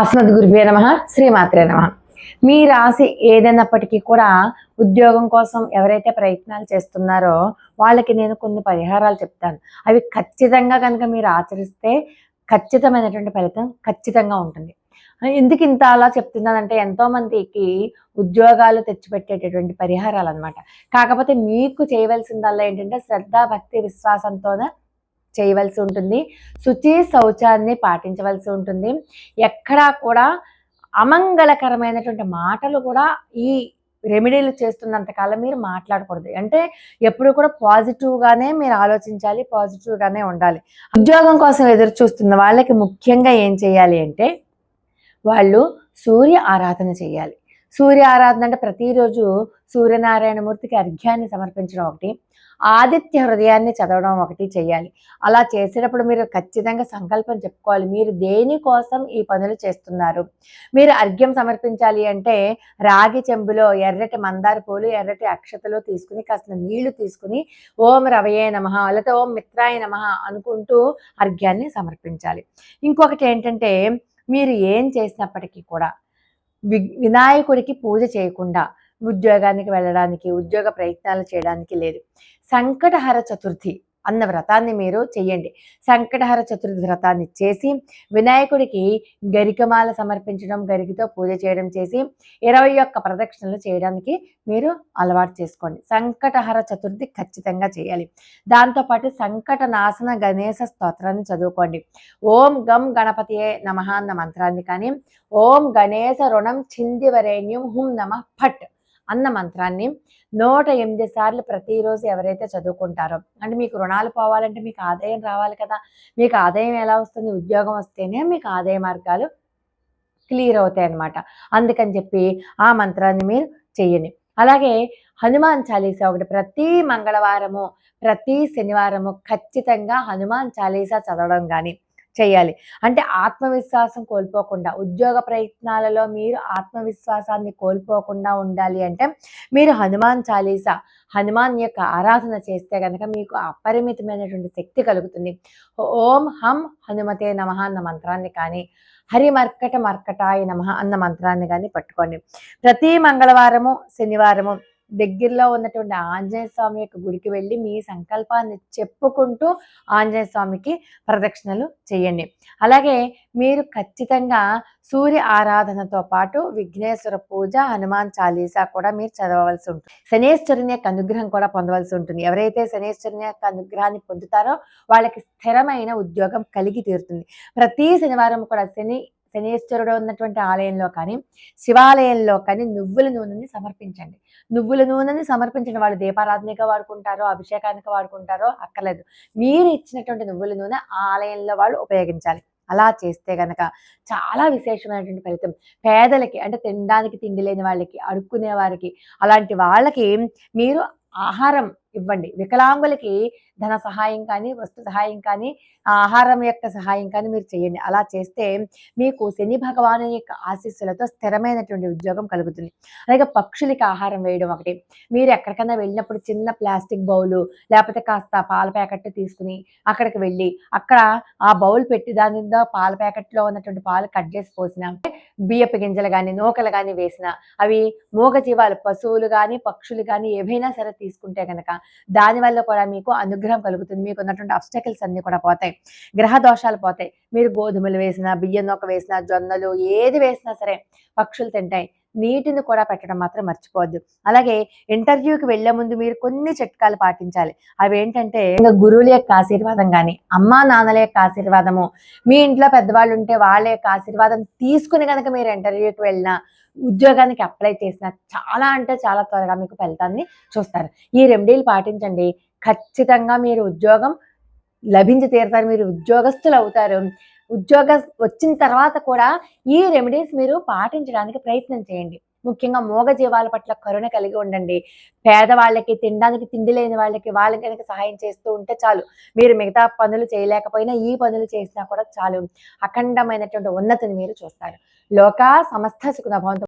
అస్మద్గురుభ్యో నమః. శ్రీమాత్రే నమః. మీ రాశి ఏదైనప్పటికీ కూడా ఉద్యోగం కోసం ఎవరైతే ప్రయత్నాలు చేస్తున్నారో వాళ్ళకి నేను కొన్ని పరిహారాలు చెప్తాను. అవి ఖచ్చితంగా కనుక మీరు ఆచరిస్తే ఖచ్చితమైనటువంటి ఫలితం ఖచ్చితంగా ఉంటుంది. ఎందుకు ఇంత అలా చెప్తున్నానంటే ఎంతోమందికి ఉద్యోగాలు తెచ్చిపెట్టేటటువంటి పరిహారాలన్నమాట. కాకపోతే మీకు చేయవలసిందల్లా ఏంటంటే శ్రద్ధ, భక్తి, విశ్వాసంతోనే చేయవలసి ఉంటుంది. శుచి, శౌచాన్ని పాటించవలసి ఉంటుంది. ఎక్కడా కూడా అమంగళకరమైనటువంటి మాటలు కూడా ఈ రెమెడీలు చేస్తున్నంత కాలం మీరు మాట్లాడకూడదు. అంటే ఎప్పుడు కూడా పాజిటివ్‌గానే మీరు ఆలోచించాలి. పాజిటివ్‌గానే ఉండాలి. ఉద్యోగం కోసం ఎదురు చూస్తున్న వాళ్ళకి ముఖ్యంగా ఏం చేయాలి అంటే వాళ్ళు సూర్య ఆరాధన చేయాలి. సూర్య ఆరాధన అంటే ప్రతిరోజు సూర్యనారాయణమూర్తికి అర్ఘ్యాన్ని సమర్పించడం ఒకటి, ఆదిత్య హృదయాన్ని చదవడం ఒకటి చేయాలి. అలా చేసేటప్పుడు మీరు ఖచ్చితంగా సంకల్పం చెప్పుకోవాలి. మీరు దేనికోసం ఈ పనులు చేస్తున్నారు? మీరు అర్ఘ్యం సమర్పించాలి అంటే రాగి చెంబులో ఎర్రటి మందార పూలు, ఎర్రటి అక్షతలు తీసుకుని కాస్త నీళ్లు తీసుకుని ఓం రవయే నమః లేకపోతే ఓం మిత్రాయ నమః అనుకుంటూ అర్ఘ్యాన్ని సమర్పించాలి. ఇంకొకటి ఏంటంటే మీరు ఏం చేసినప్పటికీ కూడా వినాయకుడికి పూజ చేయకుండా ఉద్యోగానికి వెళ్ళడానికి, ఉద్యోగ ప్రయత్నాలు చేయడానికి లేదు. సంకటహర చతుర్థి అన్న వ్రతాన్ని మీరు చెయ్యండి. సంకటహర చతుర్థి వ్రతాన్ని చేసి వినాయకుడికి గరికమాల సమర్పించడం, గరికతో పూజ చేయడం చేసి 21 ప్రదక్షిణలు చేయడానికి మీరు అలవాటు చేసుకోండి. సంకటహర చతుర్థి ఖచ్చితంగా చేయాలి. దాంతోపాటు సంకట నాశన గణేశ స్తోత్రాన్ని చదువుకోండి. ఓం గం గణపతియే నమః అన్న మంత్రాన్ని కానీ, ఓం గణేశ రుణం చిందివరేణ్యం హుం నమః ఫట్ అన్న మంత్రాన్ని 108 సార్లు ప్రతిరోజు ఎవరైతే చదువుకుంటారో, అంటే మీకు రుణాలు పోవాలంటే మీకు ఆదాయం రావాలి కదా. మీకు ఆదాయం ఎలా వస్తుంది? ఉద్యోగం వస్తేనే మీకు ఆదాయ మార్గాలు క్లియర్ అవుతాయి అన్నమాట. అందుకని చెప్పి ఆ మంత్రాన్ని మీరు చెయ్యండి. అలాగే హనుమాన్ చాలీసా ఒకటి ప్రతి మంగళవారము, ప్రతి శనివారము ఖచ్చితంగా హనుమాన్ చాలీసా చదవడం కానీ చేయాలి. అంటే ఆత్మవిశ్వాసం కోల్పోకుండా, ఉద్యోగ ప్రయత్నాలలో మీరు ఆత్మవిశ్వాసాన్ని కోల్పోకుండా ఉండాలి అంటే మీరు హనుమాన్ చాలీసా, హనుమాన్ యొక్క ఆరాధన చేస్తే కనుక మీకు అపరిమితమైనటువంటి శక్తి కలుగుతుంది. ఓం హం హనుమతే నమః అన్న మంత్రాన్ని కానీ, హరి మర్కట మర్కటాయ నమః అన్న మంత్రాన్ని కానీ పట్టుకోండి. ప్రతి మంగళవారము, శనివారము దగ్గరలో ఉన్నటువంటి ఆంజనేయ స్వామి యొక్క గుడికి వెళ్ళి మీ సంకల్పాన్ని చెప్పుకుంటూ ఆంజనేయ స్వామికి ప్రదక్షిణలు చేయండి. అలాగే మీరు ఖచ్చితంగా సూర్య ఆరాధనతో పాటు విఘ్నేశ్వర పూజ, హనుమాన్ చాలీసా కూడా మీరు చదవవలసి ఉంటుంది. శనేశ్వరుని యొక్క అనుగ్రహం కూడా పొందవలసి ఉంటుంది. ఎవరైతే శనేశ్వరుని యొక్క అనుగ్రహాన్ని పొందుతారో వాళ్ళకి స్థిరమైన ఉద్యోగం కలిగి తీరుతుంది. ప్రతి శనివారం కూడా శనేశ్వరుడు ఉన్నటువంటి ఆలయంలో కానీ, శివాలయంలో కానీ నువ్వుల నూనెని సమర్పించండి. నువ్వుల నూనెని సమర్పించిన వాళ్ళు దీపారాధనగా వాడుకుంటారో, అభిషేకానికి వాడుకుంటారో అక్కర్లేదు. మీరు ఇచ్చినటువంటి నువ్వుల నూనె ఆలయంలో వాళ్ళు ఉపయోగించాలి. అలా చేస్తే గనక చాలా విశేషమైనటువంటి ఫలితం. పేదలకి అంటే తినడానికి తిండి లేని వాళ్ళకి, అడుక్కునే వారికి, అలాంటి వాళ్ళకి మీరు ఆహారం ఇవ్వండి. వికలాంగులకి ధన సహాయం కానీ, వస్తు సహాయం కానీ, ఆహారం యొక్క సహాయం కానీ మీరు చేయండి. అలా చేస్తే మీకు శని భగవాను యొక్క ఆశీస్సులతో స్థిరమైనటువంటి ఉద్యోగం కలుగుతుంది. అలాగే పక్షులకి ఆహారం వేయడం ఒకటి. మీరు ఎక్కడికైనా వెళ్ళినప్పుడు చిన్న ప్లాస్టిక్ బౌలు లేకపోతే కాస్త పాల ప్యాకెట్ తీసుకుని అక్కడికి వెళ్ళి అక్కడ ఆ బౌల్ పెట్టి దాని మీద పాల ప్యాకెట్లో ఉన్నటువంటి పాలు కట్ చేసి పోసిన, బియ్యపు గింజలు కానీ, నూకలు కానీ వేసిన, అవి మూగజీవాలు పశువులు కానీ, పక్షులు కానీ ఏవైనా సరే తీసుకుంటే కనుక దానివల్ల కూడా మీకు అనుగ్రహం కలుగుతుంది. మీకు ఉన్నటువంటి అబ్స్టకిల్స్ అన్నీ కూడా పోతాయి. గ్రహ దోషాలు పోతాయి. మీరు గోధుమలు వేసినా, బియ్యం నూక వేసినా, జొన్నలు ఏది వేసినా సరే పక్షులు తింటాయి. నీటిని కూడా పెట్టడం మాత్రం మర్చిపోవద్దు. అలాగే ఇంటర్వ్యూకి వెళ్లే ముందు మీరు కొన్ని చిట్కాలు పాటించాలి. అవి ఏంటంటే గురువుల యొక్క ఆశీర్వాదం కానీ, అమ్మా నాన్నల యొక్క ఆశీర్వాదము, మీ ఇంట్లో పెద్దవాళ్ళు ఉంటే వాళ్ళ యొక్క ఆశీర్వాదం తీసుకుని కనుక మీరు ఇంటర్వ్యూకి వెళ్ళినా, ఉద్యోగానికి అప్లై చేసిన చాలా అంటే చాలా త్వరగా మీకు ఫలితాన్ని చూస్తారు. ఈ రెమెడీలు పాటించండి. ఖచ్చితంగా మీరు ఉద్యోగం లభించి తీరుతారు. మీరు ఉద్యోగస్తులు అవుతారు. ఉద్యోగం వచ్చిన తర్వాత కూడా ఈ రెమెడీస్ మీరు పాటించడానికి ప్రయత్నం చేయండి. ముఖ్యంగా మూగజీవాల పట్ల కరుణ కలిగి ఉండండి. పేదవాళ్ళకి, తినడానికి తిండి లేని వాళ్ళకి కనుక సహాయం చేస్తూ ఉంటే చాలు. మీరు మిగతా పనులు చేయలేకపోయినా ఈ పనులు చేసినా కూడా చాలు. అఖండమైనటువంటి ఉన్నతిని మీరు చూస్తారు. లోకా సమస్త సుఖినో భవంతు.